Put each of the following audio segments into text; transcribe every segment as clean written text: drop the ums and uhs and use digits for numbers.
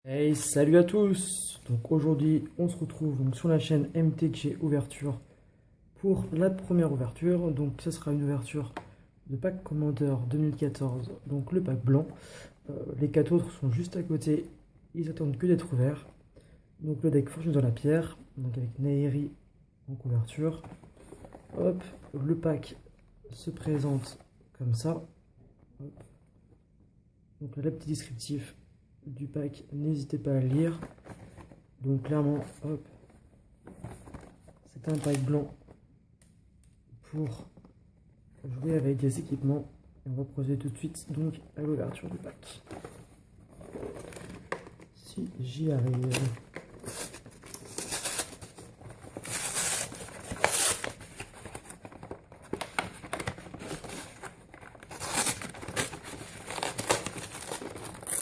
Hey, salut à tous! Donc aujourd'hui, on se retrouve donc sur la chaîne MTG Ouverture pour la première ouverture. Donc ce sera une ouverture de pack Commander 2014, donc le pack blanc. Les 4 autres sont juste à côté, ils attendent que d'être ouverts. Donc le deck Fortune dans la pierre, donc avec Nahiri en couverture. Hop, le pack se présente comme ça. Hop. Donc là, le petit descriptif du pack, n'hésitez pas à le lire. Donc clairement, hop, c'est un pack blanc pour jouer avec des équipements. Et on va procéder tout de suite donc à l'ouverture du pack. Si j'y arrive.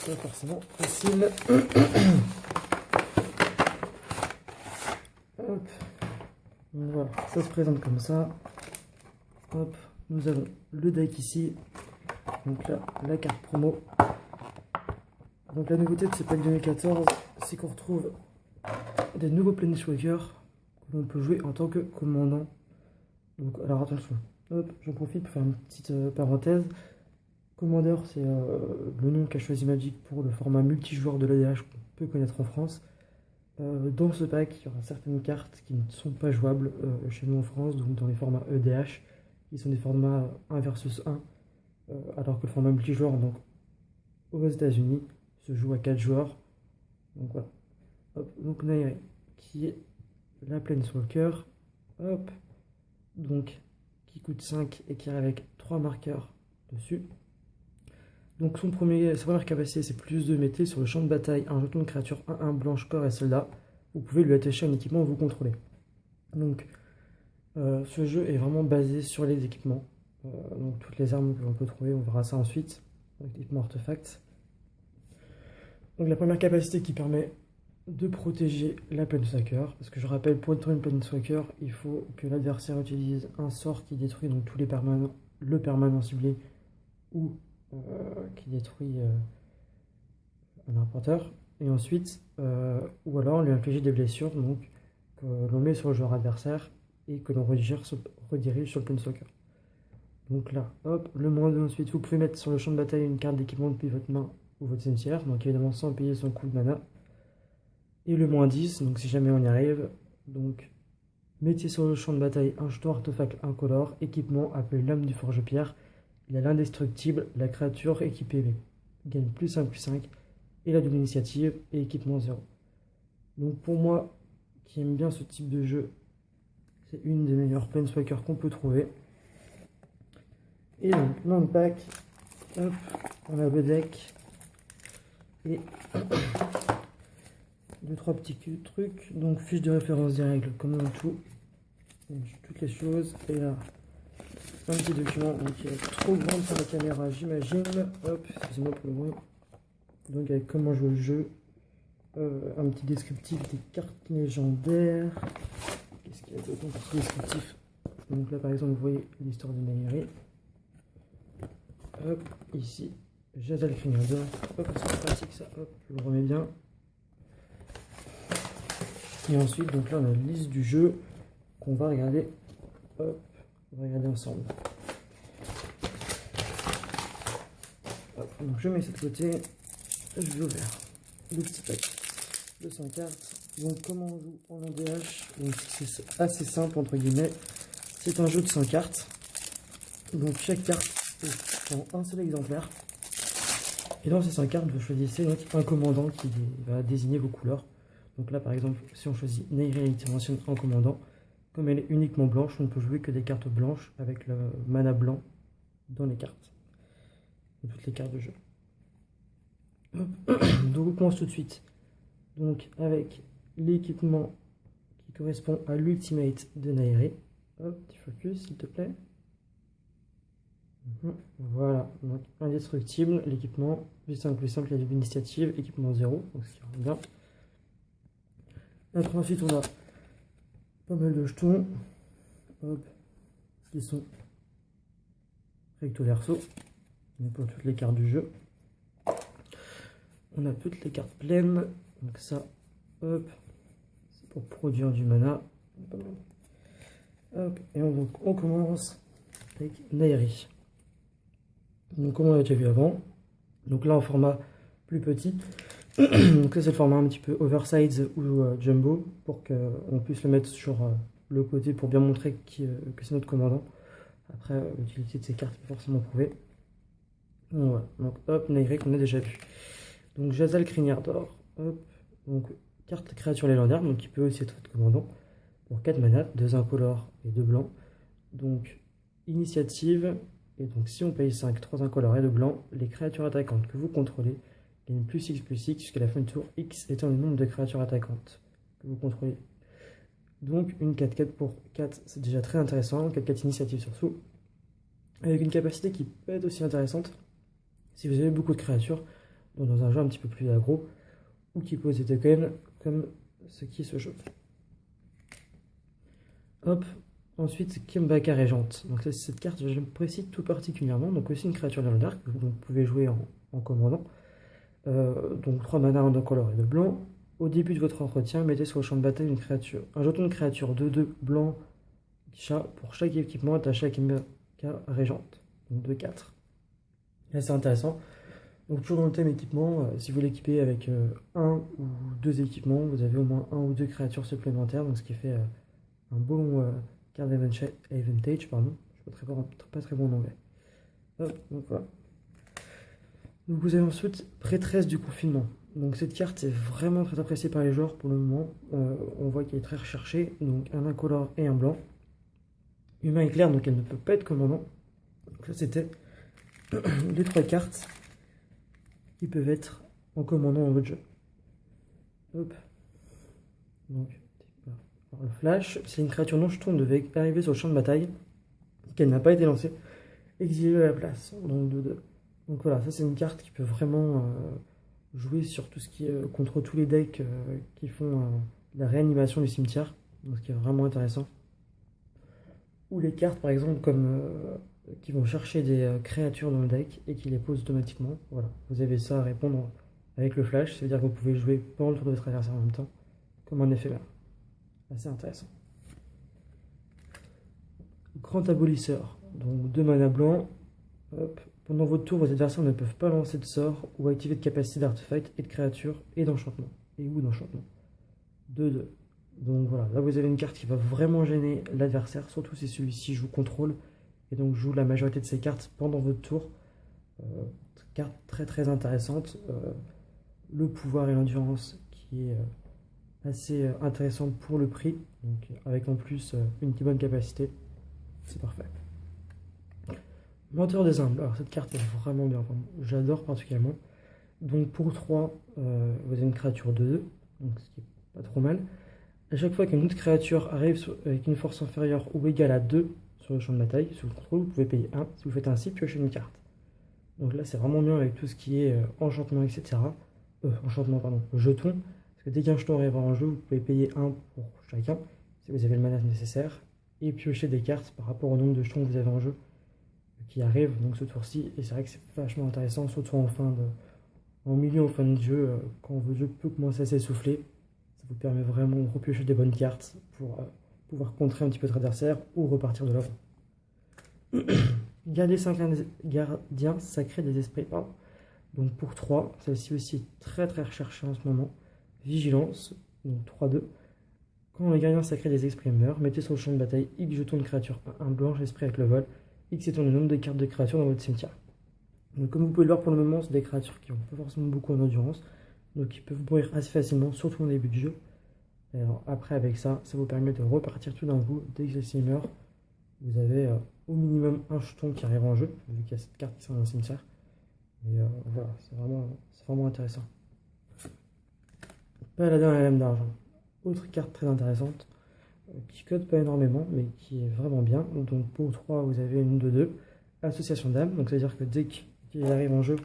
Pas forcément facile. Hop. Donc voilà, ça se présente comme ça. Hop, nous avons le deck ici. Donc là, la carte promo. Donc la nouveauté de ce pack 2014, c'est qu'on retrouve des nouveaux Planeswalkers que l'on peut jouer en tant que commandant. Donc alors attention, hop, j'en profite pour faire une petite parenthèse. Commander, c'est le nom qu'a choisi Magic pour le format multijoueur de l'EDH qu'on peut connaître en France. Dans ce pack, il y aura certaines cartes qui ne sont pas jouables chez nous en France, donc dans les formats EDH, qui sont des formats 1 versus 1, alors que le format multijoueur, donc aux États-Unis, se joue à 4 joueurs. Donc voilà. Hop, donc Nahiri, qui est la Planeswalker, hop, donc qui coûte 5 et qui arrive avec 3 marqueurs dessus. Donc sa première capacité, c'est plus de mettez sur le champ de bataille un jeton de créature 1-1 blanche corps et soldat. Vous pouvez lui attacher un équipement que vous contrôlez. Donc ce jeu est vraiment basé sur les équipements. Donc toutes les armes que l'on peut trouver, on verra ça ensuite. Équipement artefact. Donc la première capacité qui permet de protéger la Planeswalker. Parce que je rappelle, pour détruire une Planeswalker, il faut que l'adversaire utilise un sort qui détruit donc tous les permanents, le permanent ciblé ou qui détruit un arpenteur, et ensuite, ou alors lui infliger des blessures donc, que l'on met sur le joueur adversaire et que l'on redirige sur le Planeswalker. Donc là, hop, le -2 ensuite, vous pouvez mettre sur le champ de bataille une carte d'équipement depuis votre main ou votre cimetière, donc évidemment sans payer son coût de mana. Et le -10, donc si jamais on y arrive, donc mettez sur le champ de bataille un jeton artefact incolore, équipement appelé l'âme du forge-pierre. Il a l'indestructible, la créature équipée gagne +1/+5 et la double initiative et équipement 0. Donc pour moi, qui aime bien ce type de jeu, c'est une des meilleures Planeswalkers qu'on peut trouver. Et donc dans le pack, hop, on a le deck et 2-3 petits trucs. Donc fiche de référence des règles, comme dans tout. Donc, toutes les choses. Et là, un petit document qui est trop grand pour la caméra, j'imagine. Hop, excusez-moi pour le bruit. Donc avec comment jouer le jeu, un petit descriptif des cartes légendaires. Qu'est-ce qu'il y a d'autre dans ce descriptif? Donc là par exemple vous voyez l'histoire de Nahiri. Hop, ici, Jazal Criniador. Hop, c'est pratique ça, hop, je le remets bien. Et ensuite, donc là on a la liste du jeu qu'on va regarder. Hop, on va regarder ensemble. Hop, donc je mets ça de côté. Je vais ouvrir le petit pack de 100 cartes. Donc comment on joue en EDH? Donc c'est assez simple entre guillemets. C'est un jeu de 100 cartes. Donc chaque carte est en un seul exemplaire. Et dans ces 100 cartes, vous choisissez donc un commandant qui va désigner vos couleurs. Donc là par exemple, si on choisit Nahiri Dimension en commandant, comme elle est uniquement blanche, on ne peut jouer que des cartes blanches avec le mana blanc dans les cartes. Et toutes les cartes de jeu. Donc on commence tout de suite donc avec l'équipement qui correspond à l'ultimate de Nahiri. Hop, petit focus s'il te plaît. Voilà, donc indestructible, l'équipement, +5/+5, la double initiative, équipement 0, donc ce qui rend bien. Après, ensuite on a pas mal de jetons, hop, qui sont recto verso, pour toutes les cartes du jeu. On a toutes les cartes pleines. Donc ça, hop, c'est pour produire du mana. Hop, et on commence avec Nairi. Donc comme on l'a déjà vu avant, donc là en format plus petit. Donc ça c'est le format un petit peu oversize ou jumbo pour qu'on puisse le mettre sur le côté pour bien montrer que c'est notre commandant. Après l'utilité de ces cartes est forcément prouvée. Donc, voilà. Donc hop, Nairi qu'on a déjà vu. Donc Jazal Crinière d'Or, hop, donc carte créature légendaire, donc qui peut aussi être votre commandant, pour 4 mana, 2 incolores et 2 blancs. Donc initiative, et donc si on paye 5, 3 incolores et 2 blancs, les créatures attaquantes que vous contrôlez gagnent +X jusqu'à la fin du tour, X étant le nombre de créatures attaquantes que vous contrôlez. Donc une 4-4 pour 4, c'est déjà très intéressant, 4-4 initiative surtout, avec une capacité qui peut être aussi intéressante si vous avez beaucoup de créatures, donc dans un jeu un petit peu plus aggro, ou qui pose des tokens comme ce qui est ce jeu. Hop, ensuite Kimbaka Régente. Donc cette carte, je l'apprécie tout particulièrement. Donc aussi une créature légendaire que vous pouvez jouer en commandant. Donc 3 mana, 1 incolore et 2 blanc. Au début de votre entretien, mettez sur le champ de bataille une créature, un jeton de créature de 2 blancs pour chaque équipement attaché à Kimbaka Régente. Donc de 4. Là c'est intéressant. Donc toujours dans le thème équipement, si vous l'équipez avec 1 ou 2 équipements, vous avez au moins 1 ou 2 créatures supplémentaires, donc ce qui fait un bon card advantage, pardon. Je suis pas très bon en anglais. Hop, donc voilà. Donc vous avez ensuite Prêtresse du confinement. Donc cette carte est vraiment très appréciée par les joueurs pour le moment. On voit qu'elle est très recherchée, donc un incolore et un blanc. Humain éclair, donc elle ne peut pas être commandant. Donc ça c'était les 3 cartes qui peuvent être en commandant dans votre jeu. Hop. Donc, alors, le flash, c'est une créature non jeton devait arriver sur le champ de bataille, qu'elle n'a pas été lancée, exilée à la place, donc 2-2. Donc voilà, ça c'est une carte qui peut vraiment jouer sur tout ce qui est contre tous les decks qui font la réanimation du cimetière, donc ce qui est vraiment intéressant. Ou les cartes par exemple comme qui vont chercher des créatures dans le deck et qui les posent automatiquement. Voilà, vous avez ça à répondre avec le flash, ça veut dire que vous pouvez jouer pendant le tour de votre adversaire en même temps, comme un éphémère. Assez intéressant. Grand abolisseur, donc 2 mana blancs. Hop. Pendant votre tour, vos adversaires ne peuvent pas lancer de sort ou activer de capacité d'artefact et de créature et d'enchantement. Et ou d'enchantement. 2-2. Donc voilà, là vous avez une carte qui va vraiment gêner l'adversaire, surtout si celui-ci joue contrôle et donc joue la majorité de ses cartes pendant votre tour. Carte très très intéressante. Le pouvoir et l'endurance qui est assez intéressante pour le prix, donc avec en plus une petite bonne capacité, c'est parfait. Menteur des humbles, alors cette carte est vraiment bien, j'adore particulièrement. Donc pour 3, vous avez une créature de 2, donc ce qui est pas trop mal. À chaque fois qu'une autre créature arrive avec une force inférieure ou égale à 2 sur le champ de bataille, sous le contrôle, vous pouvez payer 1. Si vous faites ainsi, piochez une carte. Donc là c'est vraiment bien avec tout ce qui est enchantement, etc. Enchantement, pardon, jeton. Parce que dès qu'un jeton arrive en jeu, vous pouvez payer 1 pour chacun, si vous avez le mana nécessaire, et piocher des cartes par rapport au nombre de jetons que vous avez en jeu qui arrivent donc ce tour-ci. Et c'est vrai que c'est vachement intéressant, surtout en milieu ou fin de jeu, quand votre jeu peut commencer à s'essouffler. Ça vous permet vraiment de repiocher des bonnes cartes pour pouvoir contrer un petit peu votre adversaire ou repartir de l'avant. Gardien sacré des esprits. Pardon. Donc pour 3, celle-ci aussi est très très recherchée en ce moment. Vigilance, donc 3-2. Quand le gardien sacré des esprits meurt, mettez sur le champ de bataille X jetons de créature, un blanche esprit avec le vol, X étant le nombre de cartes de créatures dans votre cimetière. Donc comme vous pouvez le voir pour le moment, c'est des créatures qui n'ont pas forcément beaucoup en endurance, donc qui peuvent mourir assez facilement, surtout au début du jeu. Et alors après avec ça, ça vous permet de repartir tout d'un coup. Dès que celle-ci meurt, vous avez au minimum un jeton qui arrive en jeu, vu qu'il y a cette carte qui sort dans le cimetière. Et voilà, c'est vraiment intéressant. Paladin à la lame d'argent. Autre carte très intéressante, qui code pas énormément, mais qui est vraiment bien. Donc pour 3, vous avez une 2-2. Association d'âme, donc c'est-à-dire que dès qu'il arrive en jeu,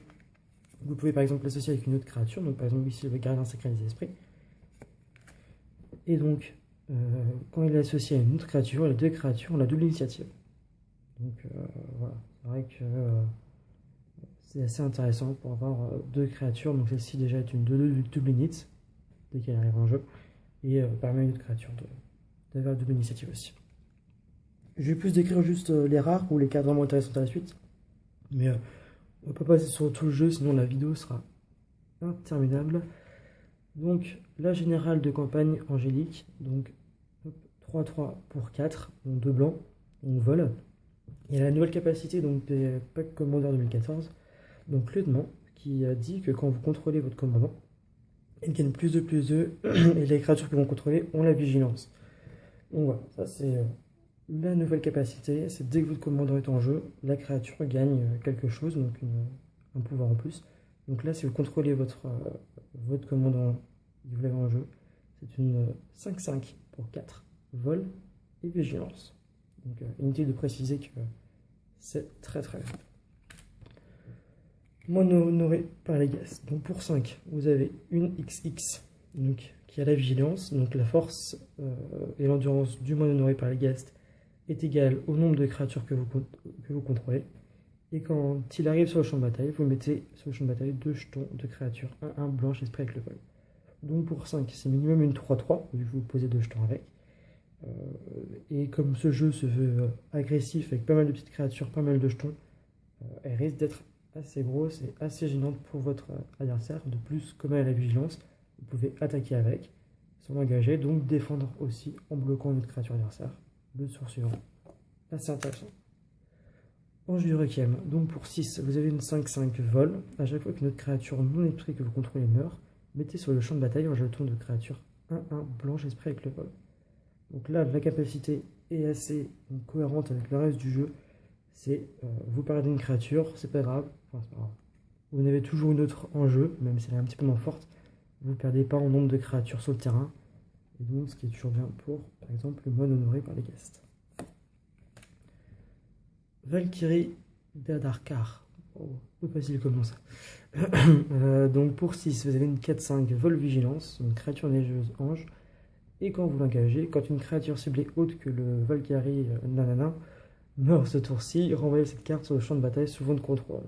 vous pouvez par exemple l'associer avec une autre créature, donc par exemple ici le gardien sacré des esprits. Et donc, quand il est associé à une autre créature, les 2 créatures ont la double initiative. Donc voilà, c'est vrai que C'est assez intéressant pour avoir deux créatures. Donc celle-ci déjà est une 2/2 double init dès qu'elle arrive en jeu. Et permet à une autre créature d'avoir double initiative aussi. Je vais plus décrire juste les rares ou les cartes vraiment intéressantes à la suite. Mais on ne va pas passer sur tout le jeu, sinon la vidéo sera interminable. Donc la générale de campagne Angélique. Donc 3/3 pour 4, donc 2 blancs, on vole. Il y a la nouvelle capacité donc des packs Commander 2014. Donc lieutenant qui a dit que quand vous contrôlez votre commandant, il gagne +2/+2 et les créatures que vous contrôlez ont la vigilance. Donc voilà, ça c'est la nouvelle capacité. C'est dès que votre commandant est en jeu, la créature gagne quelque chose, donc un pouvoir en plus. Donc là, si vous contrôlez votre commandant et vous l'avez en jeu, c'est une 5/5 pour 4, vol et vigilance. Donc inutile de préciser que c'est très très bien. Mono honoré par les Ghast. Donc pour 5, vous avez une XX donc, qui a la vigilance. Donc la force et l'endurance du mono honoré par les Ghast est égale au nombre de créatures que vous contrôlez. Et quand il arrive sur le champ de bataille, vous mettez sur le champ de bataille 2 jetons de créatures 1/1 blanche esprit avec le vol. Donc pour 5, c'est minimum une 3/3, vu que vous posez 2 jetons avec. Et comme ce jeu se veut agressif avec pas mal de petites créatures, pas mal de jetons, elle risque d'être assez grosse et assez gênante pour votre adversaire. De plus, comme elle a la vigilance, vous pouvez attaquer avec, sans l'engager, donc défendre aussi en bloquant votre créature adversaire. Le tour suivant, assez intéressant. Ange du Requiem, donc pour 6, vous avez une 5/5 vol. À chaque fois qu'une autre créature non esprit que vous contrôlez meurt, mettez sur le champ de bataille un jeton de créature 1/1 blanche esprit avec le vol. Donc là, la capacité est assez cohérente avec le reste du jeu. C'est vous perdez une créature, c'est pas grave. Enfin, c'est pas grave. Vous en avez toujours une autre en jeu, même si elle est un petit peu moins forte. Vous ne perdez pas en nombre de créatures sur le terrain. Et donc, ce qui est toujours bien pour, par exemple, le moine honoré par les Ghast. Valkyrie d'Adarkar. Oh, peu facile comme ça. Donc pour 6, vous avez une 4/5 vol vigilance, une créature neigeuse ange. Et quand vous l'engagez, quand une créature ciblée autre que le Valkyrie nanana meurt ce tour-ci, renvoyez cette carte sur le champ de bataille sous votre contrôle.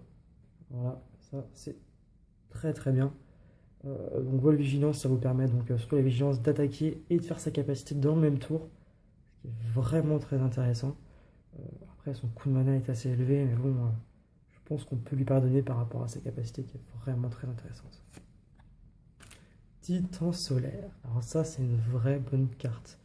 Voilà, ça c'est très très bien. Donc vol vigilance, ça vous permet donc sur la vigilance d'attaquer et de faire sa capacité dans le même tour, ce qui est vraiment très intéressant. Après son coût de mana est assez élevé, mais bon, je pense qu'on peut lui pardonner par rapport à sa capacité qui est vraiment très intéressante. Titan solaire, alors ça c'est une vraie bonne carte.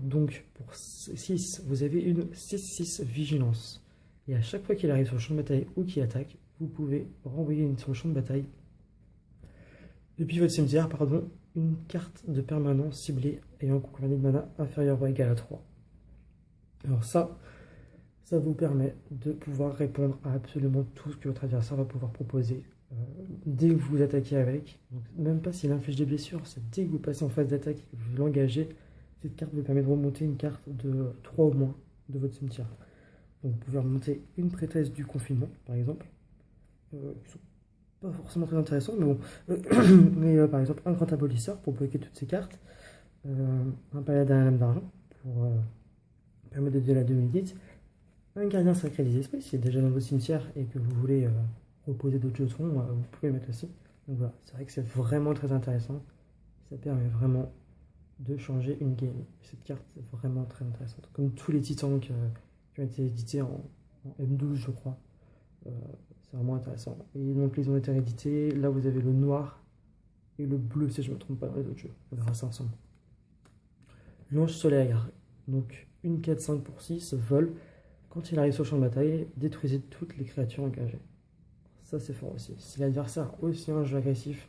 Donc pour 6, vous avez une 6/6 vigilance. Et à chaque fois qu'il arrive sur le champ de bataille ou qu'il attaque, vous pouvez renvoyer sur le champ de bataille depuis votre cimetière, une carte de permanence ciblée ayant combien de mana inférieur ou égal à 3. Alors ça vous permet de pouvoir répondre à absolument tout ce que votre adversaire va pouvoir proposer dès que vous attaquez avec. Donc, même pas s'il inflige des blessures, c'est dès que vous passez en phase d'attaque et que vous l'engagez, cette carte vous permet de remonter une carte de 3 ou moins de votre cimetière. Donc vous pouvez remonter une prêtresse du confinement, par exemple. Qui sont pas forcément très intéressants, mais bon. Mais par exemple, un grand abolisseur pour bloquer toutes ces cartes. Un paladin à la lame d'argent pour permettre de donner la demi-dite. Un gardien sacré des esprits, s'il est déjà dans vos cimetières et que vous voulez reposer d'autres jetons, vous pouvez le mettre aussi. Donc voilà, c'est vrai que c'est vraiment très intéressant. Ça permet vraiment de changer une game. Cette carte est vraiment très intéressante. Comme tous les titans qui ont été édités en M12, je crois. C'est vraiment intéressant. Et donc ils ont été réédités. Là, vous avez le noir et le bleu, si je ne me trompe pas, dans les autres jeux. On verra ça ensemble. L'ange solaire. Donc une 4/5 pour 6, vol. Quand il arrive sur le champ de bataille, détruisez toutes les créatures engagées. Ça, c'est fort aussi. Si l'adversaire a aussi un jeu agressif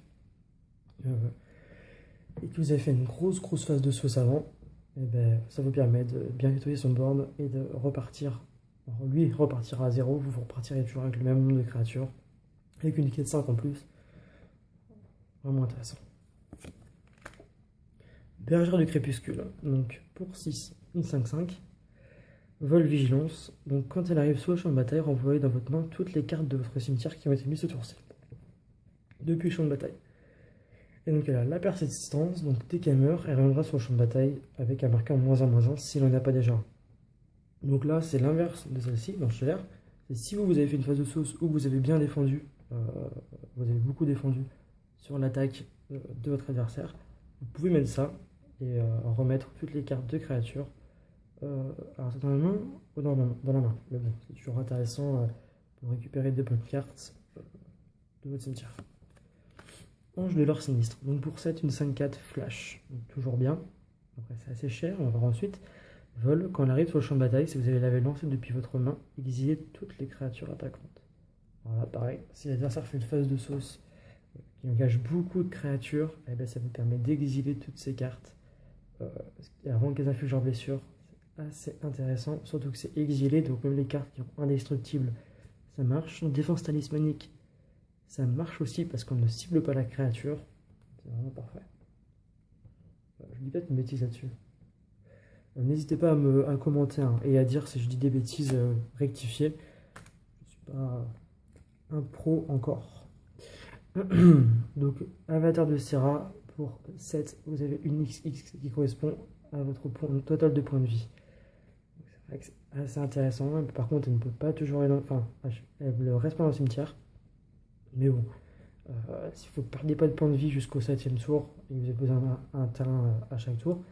et que vous avez fait une grosse phase de sauce avant, et ben, ça vous permet de bien nettoyer son board et de repartir. Alors, lui repartira à 0, vous repartirez toujours avec le même nombre de créatures, avec une 4/5 en plus. Vraiment intéressant. Bergère du crépuscule. Donc pour 6, une 5/5. Vol vigilance, donc quand elle arrive sur le champ de bataille, renvoyez dans votre main toutes les cartes de votre cimetière qui ont été mises ce tour-ci. Depuis le champ de bataille. Et donc elle a la persistance, donc dès qu'elle meurt, elle reviendra sur le champ de bataille avec un marqueur -1/-1 s'il n'en a pas déjà un. Donc là, c'est l'inverse de celle-ci, dans Stellaire. c'est si vous avez fait une phase de sauce où vous avez bien défendu, vous avez beaucoup défendu sur l'attaque de votre adversaire, vous pouvez mettre ça et remettre toutes les cartes de créatures. Alors c'est dans la main ou dans la main. Mais bon, c'est toujours intéressant pour récupérer des bonnes cartes de votre cimetière. Ange de l'or sinistre. Donc pour 7, une 5-4 flash. Donc toujours bien. Après c'est assez cher, on va voir ensuite. Vol, quand elle arrive sur le champ de bataille, si vous l'avez lancé depuis votre main, exilez toutes les créatures attaquantes. Alors là pareil, si l'adversaire fait une phase de sauce qui engage beaucoup de créatures, eh ben, ça vous permet d'exiler toutes ces cartes. Avant qu'elles infligent leur blessure, c'est assez intéressant, surtout que c'est exilé, donc même les cartes qui sont indestructibles, ça marche. Défense talismanique, ça marche aussi parce qu'on ne cible pas la créature. C'est vraiment parfait. Je dis peut-être une bêtise là-dessus. N'hésitez pas à commenter et à dire si je dis des bêtises rectifiées. Je ne suis pas un pro encore. Donc, avatar de Serra, pour 7, vous avez une XX qui correspond à votre total de points de vie. C'est vrai que c'est assez intéressant. Par contre, elle ne peut pas toujours aller enfin, elle ne reste pas dans le cimetière. Mais bon, si vous ne perdez pas de points de vie jusqu'au 7e tour et que vous avez besoin d'un terrain à chaque tour,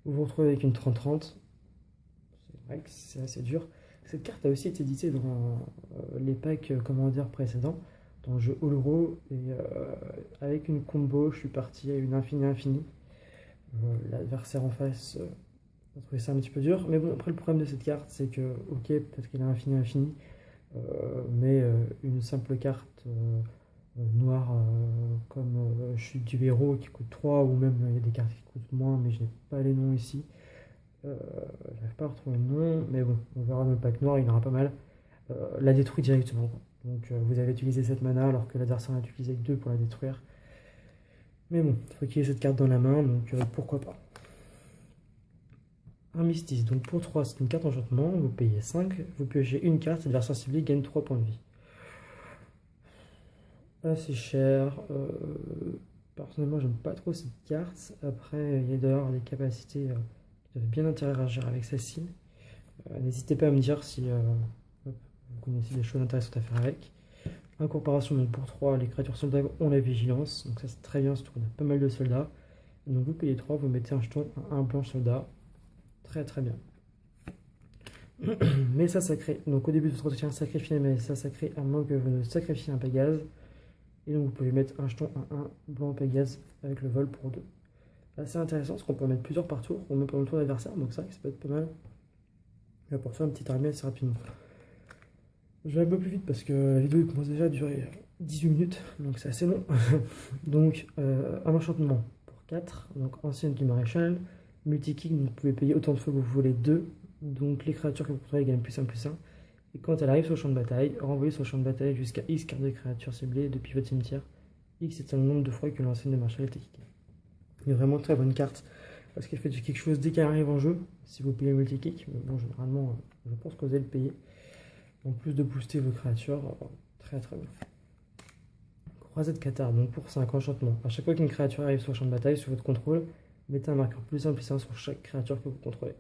vous vous retrouvez avec une 30-30. C'est vrai que c'est assez dur. Cette carte a aussi été éditée dans les packs précédents, dans le jeu Oloro, et avec une combo, je suis parti à une infinie. L'adversaire en face a trouvé ça un petit peu dur, mais bon, après le problème de cette carte, c'est que, ok, peut-être qu'il a infini, mais une simple carte noire comme Chute du héros qui coûte 3, ou même il y a des cartes qui coûtent moins, mais je n'ai pas les noms ici. J'arrive pas à retrouver le nom, mais bon, on verra dans le pack noir, il y en aura pas mal. La détruit directement. Donc vous avez utilisé cette mana alors que l'adversaire a utilisé 2 pour la détruire. Mais bon, il faut qu'il y ait cette carte dans la main, donc pourquoi pas. Un Mystique, donc pour 3, c'est une carte enchantement, vous payez 5, vous piochez une carte, l'adversaire ciblé gagne 3 points de vie. Assez cher. Personnellement, j'aime pas trop cette carte. Après, il y a d'ailleurs des capacités qui doivent bien interagir avec celle-ci. N'hésitez pas à me dire si vous connaissez des choses intéressantes à faire avec. Incorporation, donc pour 3, les créatures soldats ont la vigilance. Donc ça, c'est très bien, surtout qu'on a pas mal de soldats. Et donc vous payez 3, vous mettez un jeton à un blanc soldat. Très très bien. Mais ça crée. Donc au début de votre entretien, sacrifiez mais ça crée à moins que vous ne sacrifiez un Pégase. Et donc vous pouvez mettre un jeton à 1 blanc Pégase avec le vol pour 2. Assez intéressant parce qu'on peut en mettre plusieurs par tour, ou même pendant le tour d'adversaire, donc ça peut être pas mal. Et pour faire une petite armée assez rapidement. Je vais un peu plus vite parce que la vidéo commence déjà à durer 18 minutes, donc c'est assez long. Donc un enchantement pour 4, donc ancienne du maréchal, multi-kick, vous pouvez payer autant de fois que vous voulez 2, donc les créatures que vous contrôlez gagnent +1/+1. Et quand elle arrive sur le champ de bataille, renvoyez sur le champ de bataille jusqu'à X cartes de créatures ciblées depuis votre cimetière. X est le nombre de fois que l'ancienne de maréchal est kické. Une vraiment très bonne carte parce qu'elle fait quelque chose dès qu'elle arrive en jeu, si vous payez multi-kick, mais bon, généralement, je pense que vous allez le payer. En plus de booster vos créatures, très très bien. Croisade Cathare, donc pour 5 enchantements. À chaque fois qu'une créature arrive sur le champ de bataille, sous votre contrôle, mettez un marqueur +1/+1 sur chaque créature que vous contrôlez.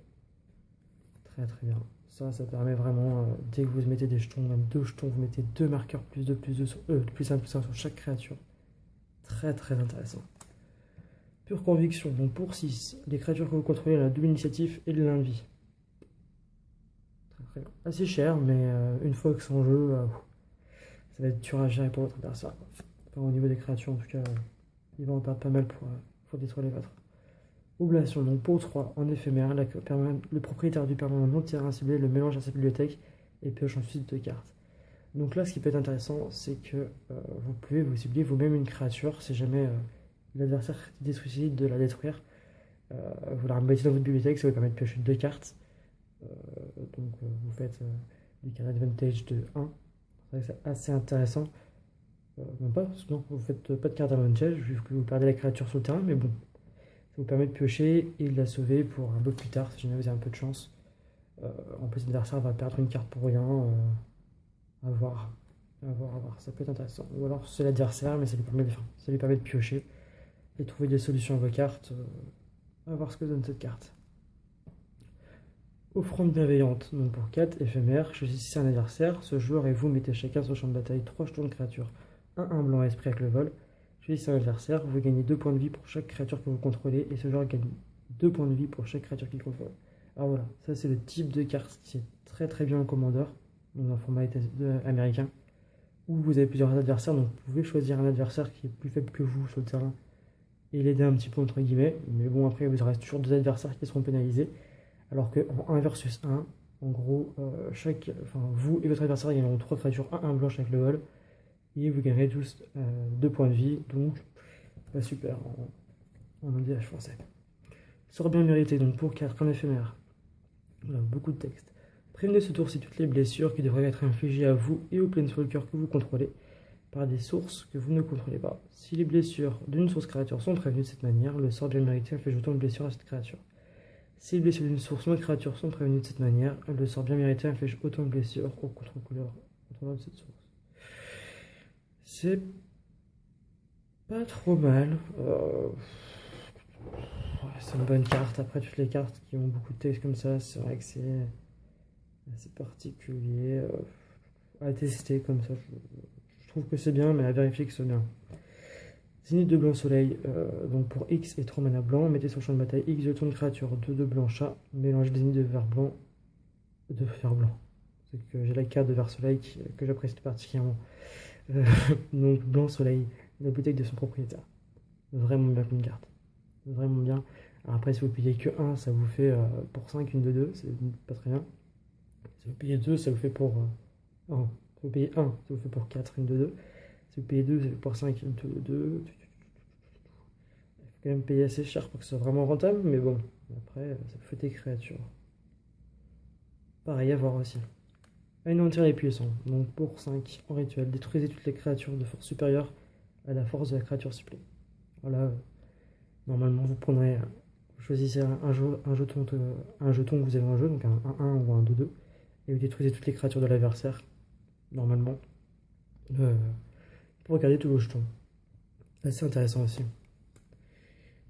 Très très bien. Ça permet vraiment, dès que vous mettez des jetons, même 2 jetons, vous mettez 2 marqueurs +2/+2 sur +1/+1 sur chaque créature. Très très intéressant. Pure conviction, donc pour 6, les créatures que vous contrôlez ont la double initiative et de l'envie. Très très bien. Assez cher, mais une fois que c'est en jeu, ça va être dur à gérer pour votre adversaire. Enfin, au niveau des créatures, en tout cas, il va en perdre pas mal pour détruire les vôtres. Oblation, donc pour 3, en éphémère, le propriétaire du permanent non terrain ciblé le mélange à sa bibliothèque et pioche ensuite 2 cartes. Donc là, ce qui peut être intéressant, c'est que vous pouvez vous cibler vous-même une créature si jamais l'adversaire décide de la détruire. Vous la remettez dans votre bibliothèque, ça vous permet de piocher 2 cartes. Donc vous faites des cartes advantage de 1. C'est assez intéressant. Non, vous faites pas de carte advantage vu que vous perdez la créature sur le terrain, mais bon. Ça vous permet de piocher et de la sauver pour un peu plus tard si jamais vous avez un peu de chance. En plus, l'adversaire va perdre une carte pour rien. À voir. Ça peut être intéressant. Ou alors c'est l'adversaire, mais ça lui permet de piocher et trouver des solutions à vos cartes. À voir ce que donne cette carte. Offrande bienveillante, donc pour 4 éphémères, choisissez un adversaire. Ce joueur et vous mettez chacun sur le champ de bataille 3 jetons de créature. Un blanc esprit avec le vol. Choisissez un adversaire, vous gagnez 2 points de vie pour chaque créature que vous contrôlez, et ce joueur gagne 2 points de vie pour chaque créature qu'il contrôle. Alors voilà, ça c'est le type de carte qui est très très bien en Commander, dans un format américain, où vous avez plusieurs adversaires, donc vous pouvez choisir un adversaire qui est plus faible que vous sur le terrain, et l'aider un petit peu entre guillemets, mais bon après vous aurez toujours 2 adversaires qui seront pénalisés. Alors qu'en 1 versus 1, en gros, vous et votre adversaire gagneront 3 créatures, 1 blanche avec le vol, et vous gagnerez tous 2 points de vie, donc super en ODH français. Sort bien mérité, donc pour 4, un éphémère. Voilà, beaucoup de texte. Prévenez ce tour-ci toutes les blessures qui devraient être infligées à vous et aux Planeswalkers que vous contrôlez par des sources que vous ne contrôlez pas. Si les blessures d'une source créature sont prévenues de cette manière, le sort bien mérité inflige autant de blessures à cette créature. Si les blessures d'une source non créature sont prévenues de cette manière, le sort bien mérité inflige autant de blessures au contre-couleur de cette source. C'est pas trop mal. C'est une bonne carte. Après, toutes les cartes qui ont beaucoup de texte comme ça, c'est vrai que c'est assez particulier à tester comme ça. Je trouve que c'est bien, mais à vérifier que c'est bien. Zénith de blanc soleil, donc pour X et 3 mana blanc, mettez sur le champ de bataille X jetons de créature, 2 de blanc chat, mélangez des zéniths de vert blanc, C'est que j'ai la carte de vert soleil que j'apprécie particulièrement. Donc blanc soleil, la bibliothèque de son propriétaire. Vraiment bien comme carte. Vraiment bien. Alors après, si vous payez que 1, ça vous fait pour 5 une de 2, c'est pas très bien. Si vous payez 2, ça vous fait pour. Si vous payez 1, ça vous fait pour 4 une de 2. Si vous payez 2, ça fait pour 5 une de 2. Il faut quand même payer assez cher pour que ce soit vraiment rentable, mais bon, après, ça vous fait des créatures. Pareil, à voir aussi. Anéantir les puissants. Donc pour 5 en rituel, détruisez toutes les créatures de force supérieure à la force de la créature supplée. Voilà. Normalement, vous choisissez un jeton que vous avez en jeu, donc un 1 ou un 2-2, et vous détruisez toutes les créatures de l'adversaire, normalement, pour regarder tous vos jetons. Assez intéressant aussi.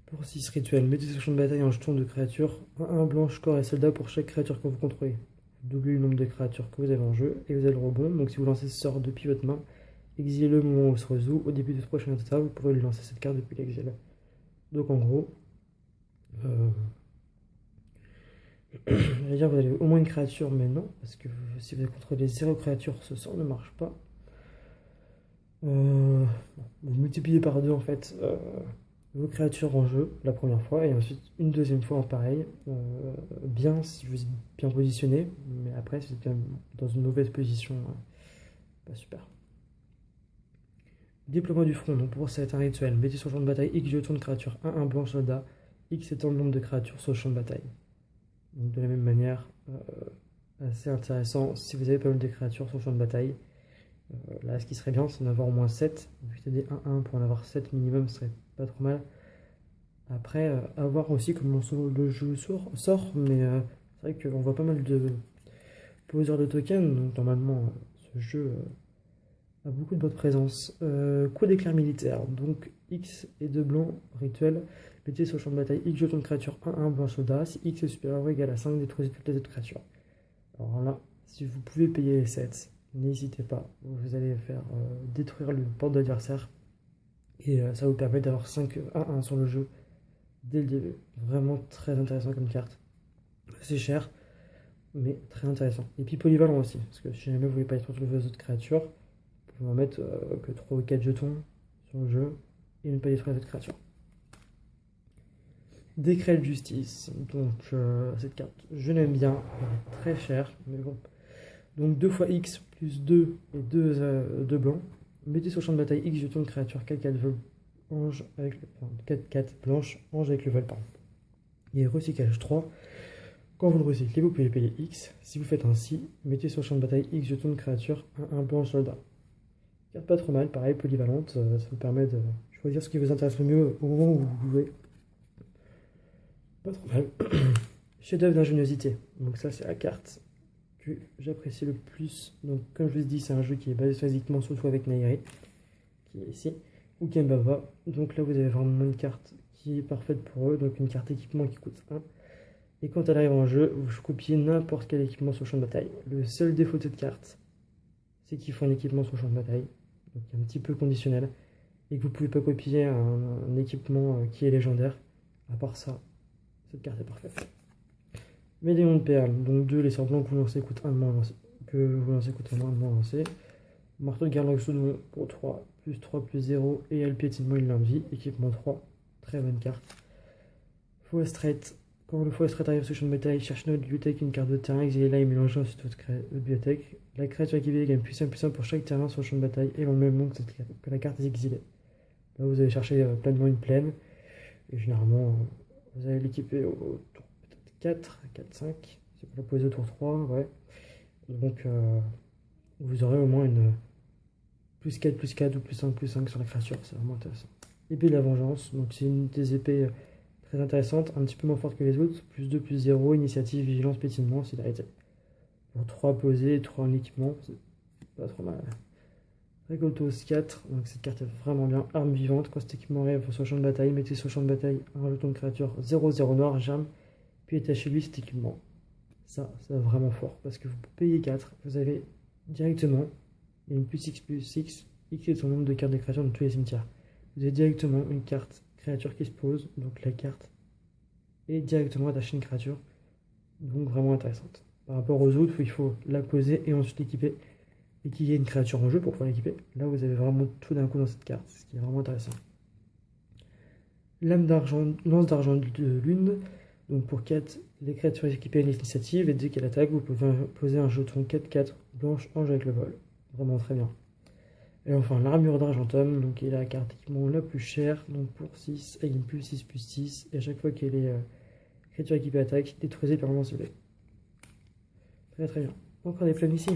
Pour 6 rituels, mettez sur le champ de bataille un jeton de créature, un blanche, corps et soldat pour chaque créature que vous contrôlez. Doublez le nombre de créatures que vous avez en jeu, et vous avez le rebond, donc si vous lancez ce sort depuis votre main, exilez-le au moment où il se résout, au début du prochain total, vous pourrez lui lancer cette carte depuis l'exil. Donc en gros, j'allais dire vous avez au moins une créature, mais non, parce que si vous contrôlez 0 créature, ce sort ne marche pas. Vous multipliez par 2 en fait vos créatures en jeu la première fois, et ensuite une deuxième fois en pareil, bien si vous êtes bien positionné, mais après si vous êtes bien dans une mauvaise position, pas super. Déploiement du front, donc pour ça va être un rituel. Mettez sur le champ de bataille X jetons de créature, un blanc soldat, X étant le nombre de créatures sur le champ de bataille. Donc de la même manière, assez intéressant si vous avez pas mal de créatures sur le champ de bataille. Là, ce qui serait bien, c'est d'en avoir au moins 7. Vu que des 1-1 pour en avoir 7 minimum, ce serait pas trop mal. Après, à voir aussi comment le jeu sort, mais c'est vrai qu'on voit pas mal de poseurs de tokens, donc normalement, ce jeu a beaucoup de bonne présence. Coup d'éclair militaire, donc X et 2 blancs, rituel. Mettez sur le champ de bataille X jetons de créature 1-1 blanc soldat. Si X est supérieur ou égal à 5, détruisez toutes les autres créatures. Alors là, si vous pouvez payer les 7, n'hésitez pas. Vous allez faire détruire le porte d'adversaire. Et ça vous permet d'avoir 5-1-1 sur le jeu dès le début. Vraiment très intéressant comme carte. C'est cher, mais très intéressant. Et puis polyvalent aussi, parce que si jamais vous voulez pas détruire toutes vos autres créatures, vous pouvez en mettre que 3 ou 4 jetons sur le jeu et ne pas détruire votre créature. Décret de justice, donc cette carte, je l'aime bien, elle est très chère, mais bon. Donc 2 fois X plus 2 et 2 blancs. Mettez sur le champ de bataille X jetons de créature 4-4 ange avec le 4-4 blanche, ange avec le vol par exemple. Et recyclage 3. Quand vous le recyclez, vous pouvez payer X. Si vous faites ainsi, mettez sur le champ de bataille X jetons de créature, un blanc soldat. Carte pas trop mal, pareil, polyvalente, ça vous permet de choisir ce qui vous intéresse le mieux au moment où vous jouez. Pas trop mal. Chef-d'œuvre d'ingéniosité. Donc ça, c'est la carte que j'apprécie le plus. Donc comme je vous ai dit, c'est un jeu qui est basé physiquement surtout avec Nairi, qui est ici, ou Kembaba. Donc là, vous avez vraiment une carte qui est parfaite pour eux. Donc une carte équipement qui coûte 1. Et quand elle arrive en jeu, vous copiez n'importe quel équipement sur le champ de bataille. Le seul défaut de cette carte, c'est qu'il faut un équipement sur le champ de bataille. Donc un petit peu conditionnel. Et que vous ne pouvez pas copier un équipement qui est légendaire. À part ça, cette carte est parfaite. Médaillon de perles, donc 2, les sorts blancs que vous lancez coûtent 1 de moins à lancer. Marteau de Garlock Soudon pour 3, plus 3, plus 0, et elle piétinement une lame vie, équipement 3, très bonne carte. Forest Rate, quand le Forest Rate arrive sur le champ de bataille, cherchez dans votre bibliothèque une carte de terrain, exilez-la et mélangez ensuite votre bibliothèque. La créature équipée gagne +1 pour chaque terrain sur le champ de bataille, et dans le même nom que la carte est exilée. Là vous allez chercher pleinement une plaine, et généralement vous allez l'équiper au tour 4, 5, c'est pour la poser au tour 3, ouais. Donc vous aurez au moins une +4, +4 ou +5 sur la créature, c'est vraiment intéressant. Épée de la vengeance, donc c'est une des épées très intéressantes, un petit peu moins forte que les autres, +2, +0, initiative, vigilance, pétinement, célérité. Pour 3 posés, 3 en équipement, c'est pas trop mal. Récoltos 4, donc cette carte est vraiment bien. Arme vivante, quand cet équipement arrive sur le champ de bataille, mettez sur le champ de bataille un jeton de créature 0/0 noir, germe, puis attachez lui cet équipement. Ça, c'est vraiment fort, parce que vous payez 4, vous avez directement une +6/+6, X est son nombre de cartes de créature dans tous les cimetières. Vous avez directement une carte créature qui se pose, donc la carte est directement attachée à une créature, donc vraiment intéressante. Par rapport aux autres, il faut la poser et ensuite l'équiper, et qu'il y ait une créature en jeu pour pouvoir l'équiper. Là, vous avez vraiment tout d'un coup dans cette carte, ce qui est vraiment intéressant. Lame d'argent, lance d'argent de lune. Donc pour 4, les créatures équipées à l'initiative, et dès qu'elle attaque, vous pouvez poser un jeton 4/4 blanche ange avec le vol. Vraiment très bien. Et enfin l'armure d'argentum, donc qui est la carte équipement la plus chère, donc pour 6, avec une +6/+6, et à chaque fois que les créatures équipées attaquent, détruisez permanent ciblé. Très très bien. Encore des plaines ici.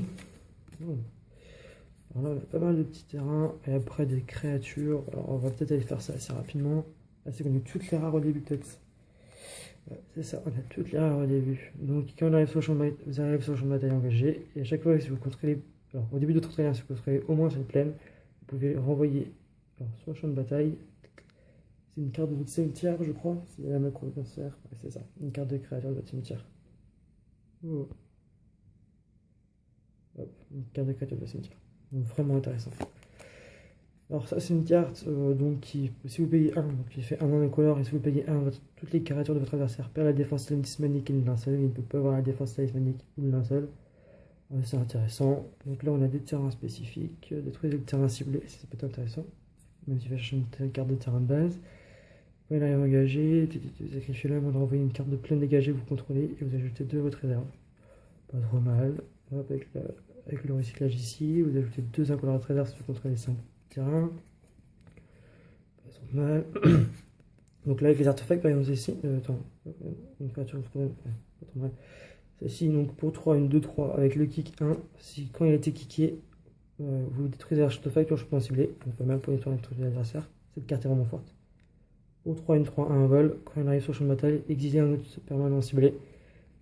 Bon. Alors là, on a pas mal de petits terrains, et après des créatures. Alors on va peut-être aller faire ça assez rapidement. Là, c'est qu'on a toutes les rares au début, peut-être. Ouais, c'est ça, on a toutes les rares au début. Donc quand on arrive sur le champ de bataille, vous arrivez sur le champ de bataille engagé, et à chaque fois si vous contrôlez, alors au début de votre train, si vous contrôlez au moins cette plaine, vous pouvez renvoyer sur le champ de bataille. C'est une carte de votre cimetière, je crois, c'est la macro cancer, ouais, c'est ça, une carte de créature de votre cimetière. Oh. Hop, une carte de créature de votre cimetière. Donc vraiment intéressant. Alors ça c'est une carte donc qui, si vous payez 1, donc qui fait 1 incolore, et si vous payez 1, toutes les créatures de votre adversaire perdent la défense talismanique et le linceul, il ne peut pas avoir la défense talismanique ou le linceul. C'est intéressant. Donc là on a des terrains spécifiques, détruire des terrains ciblés, ça peut être intéressant. Même si vous cherchez une carte de terrain de base. Quand il arrive engagé, sacrifiez l'homme, on va envoyer une carte de pleine dégagée, vous contrôlez, et vous ajoutez 2 à votre réserve. Pas trop mal. Hop, avec le recyclage ici, vous ajoutez 2 incolores à votre réserve si vous contrôlez 5 terrains. Pas trop mal. Donc là avec les artefacts, par exemple ici, attends, une créature, pas trop mal. Celle-ci, donc pour 3, une 2-3 avec le kick 1, si quand il a été kické, vous détruisez l'artefact pour champion ciblé, donc pas mal pour détruire l'adversaire. Cette carte est vraiment forte. Pour 3, une 3, 1 vol, quand il arrive sur le champ de bataille, exiler un autre permanent ciblé.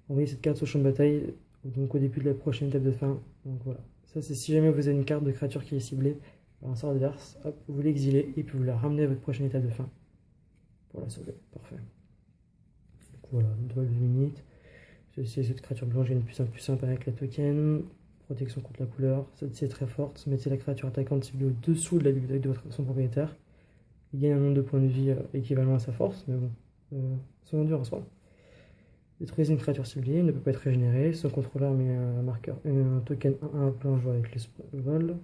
Envoyez cette carte sur le champ de bataille, donc au début de la prochaine étape de fin. Donc voilà. Ça c'est si jamais vous avez une carte de créature qui est ciblée par un sort adverse, hop, vous l'exilez et puis vous la ramenez à votre prochaine étape de fin pour la sauver. Parfait. Donc voilà, une toile de limite. Ceci est cette créature blanche, une +1/+1 avec la token. Protection contre la couleur. Celle-ci est très forte. Mettez la créature attaquante ciblée au-dessous de la bibliothèque de son propriétaire. Il gagne un nombre de points de vie équivalent à sa force, mais bon, son endurance, pardon. Détruisez une créature ciblée, ne peut pas être régénérée. Son contrôleur met un marqueur, un token 1/1 blanc joué avec le vol.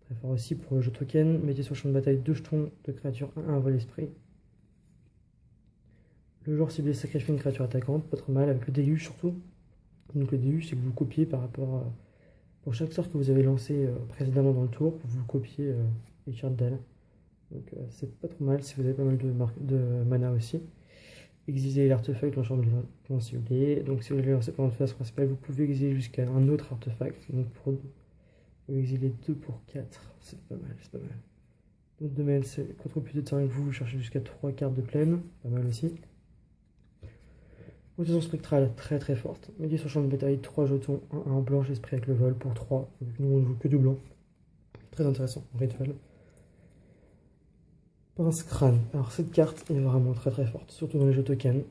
Très fort aussi pour le jeu token. Mettez sur le champ de bataille 2 jetons de créature 1/1 vol esprit. Le joueur ciblé sacrifie une créature attaquante, pas trop mal, avec le déluge surtout. Donc le déluge, c'est que vous copiez par rapport à... Pour chaque sort que vous avez lancé précédemment dans le tour, vous copiez les cartes d'elle. Donc c'est pas trop mal si vous avez pas mal de mana aussi. Exiler l'artefact dans le champ de plan ciblé. Donc si vous voulez lancer pendant la phase principale, vous pouvez exiler jusqu'à un autre artefact. Donc vous exiler 2 pour 4, c'est pas mal, c'est pas mal. D'autres domaines, c'est contre plus de terrain que vous cherchez jusqu'à 3 cartes de plaine, pas mal aussi. Rotation spectrale très très forte. Mettez sur le champ de bataille 3 jetons, 1 en blanche esprit avec le vol pour 3. Donc nous on ne joue que du blanc. Très intéressant, rituel. Pince crâne. Alors cette carte est vraiment très très forte, surtout dans les jeux tokens.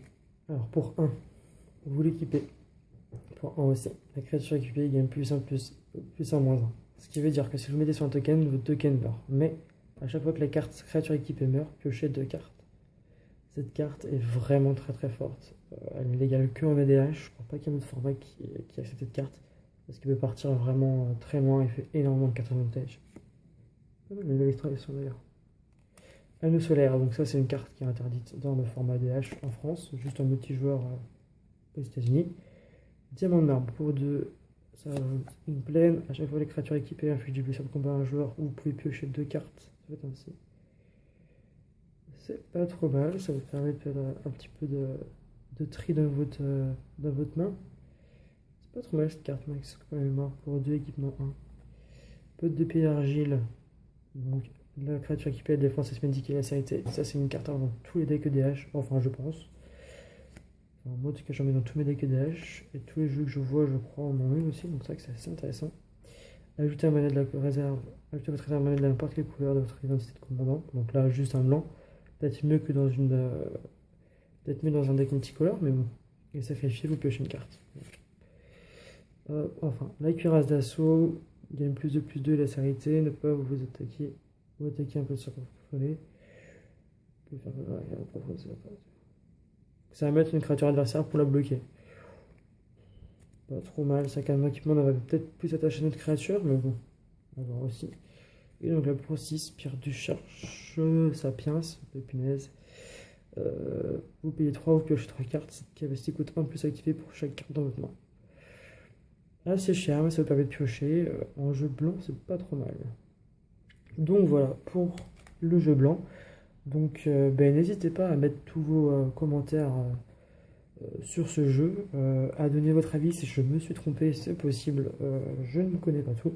Alors pour 1, vous l'équipez. Point 1 aussi. La créature équipée gagne plus 1, plus 1, moins 1. Ce qui veut dire que si vous mettez sur un token, votre token meurt. Mais à chaque fois que la carte créature équipée meurt, piochez 2 cartes. Cette carte est vraiment très très forte. Elle n'est légale que en EDH. Je crois pas qu'il y ait un autre format qui accepte cette carte. Parce qu'il peut partir vraiment très loin et fait énormément de cartes advantage. Une nouvelle extraction d'ailleurs. Anneau solaire, donc ça c'est une carte qui est interdite dans le format DH en France, juste en multijoueur aux États-Unis. Diamant de marbre pour 2, ça une plaine. À chaque fois les créatures équipées infligent du blessure de combat à un joueur, ou vous pouvez piocher 2 cartes. Ça va être ainsi. C'est pas trop mal, ça vous permet de faire un petit peu de tri dans votre main. C'est pas trop mal cette carte, max, quand même mort pour 2 équipements 1. Pote de pied d'argile, donc la créature équipée à défense asmédique et la sanité. Ça c'est une carte dans tous les decks EDH, enfin je pense. Enfin, moi en tout cas j'en mets dans tous mes decks EDH, et tous les jeux que je vois je crois en ont une aussi, donc c'est vrai que c'est assez intéressant. Ajoutez un manet de la réserve, ajoutez votre réserve manet de n'importe quelle couleur de votre identité de commandant, donc là juste un blanc. Peut-être mieux que dans peut-être mieux dans un deck multicolore, mais bon. Et sacrifier, vous piochez une carte. Enfin, la cuirasse d'assaut gagne plus de plus 2 et la sécurité, ne pas vous attaquer un peu sur le volet. Ça va mettre une créature adversaire pour la bloquer. Pas trop mal, ça calme l'équipement, on va peut-être plus attacher notre créature, mais bon, on va voir aussi. Et donc là pour 6, Pierre du Cherche, Sapiens, punaise. Vous payez 3, vous piochez 3 cartes. Cette capacité coûte 1 plus activé pour chaque carte dans votre main. Assez cher, mais ça vous permet de piocher. En jeu blanc, c'est pas trop mal. Donc voilà pour le jeu blanc. Donc n'hésitez pas à mettre tous vos commentaires sur ce jeu, à donner votre avis si je me suis trompé, c'est possible. Je ne connais pas tout.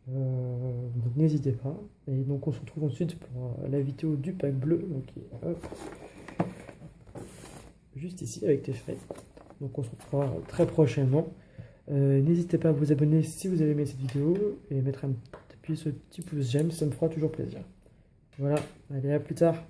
Donc n'hésitez pas. Et donc on se retrouve ensuite pour la vidéo du pack bleu. Donc hop, juste ici avec tes frais. Donc on se retrouvera très prochainement. N'hésitez pas à vous abonner si vous avez aimé cette vidéo et mettre un petit pouce j'aime, ça me fera toujours plaisir. Voilà, allez à plus tard.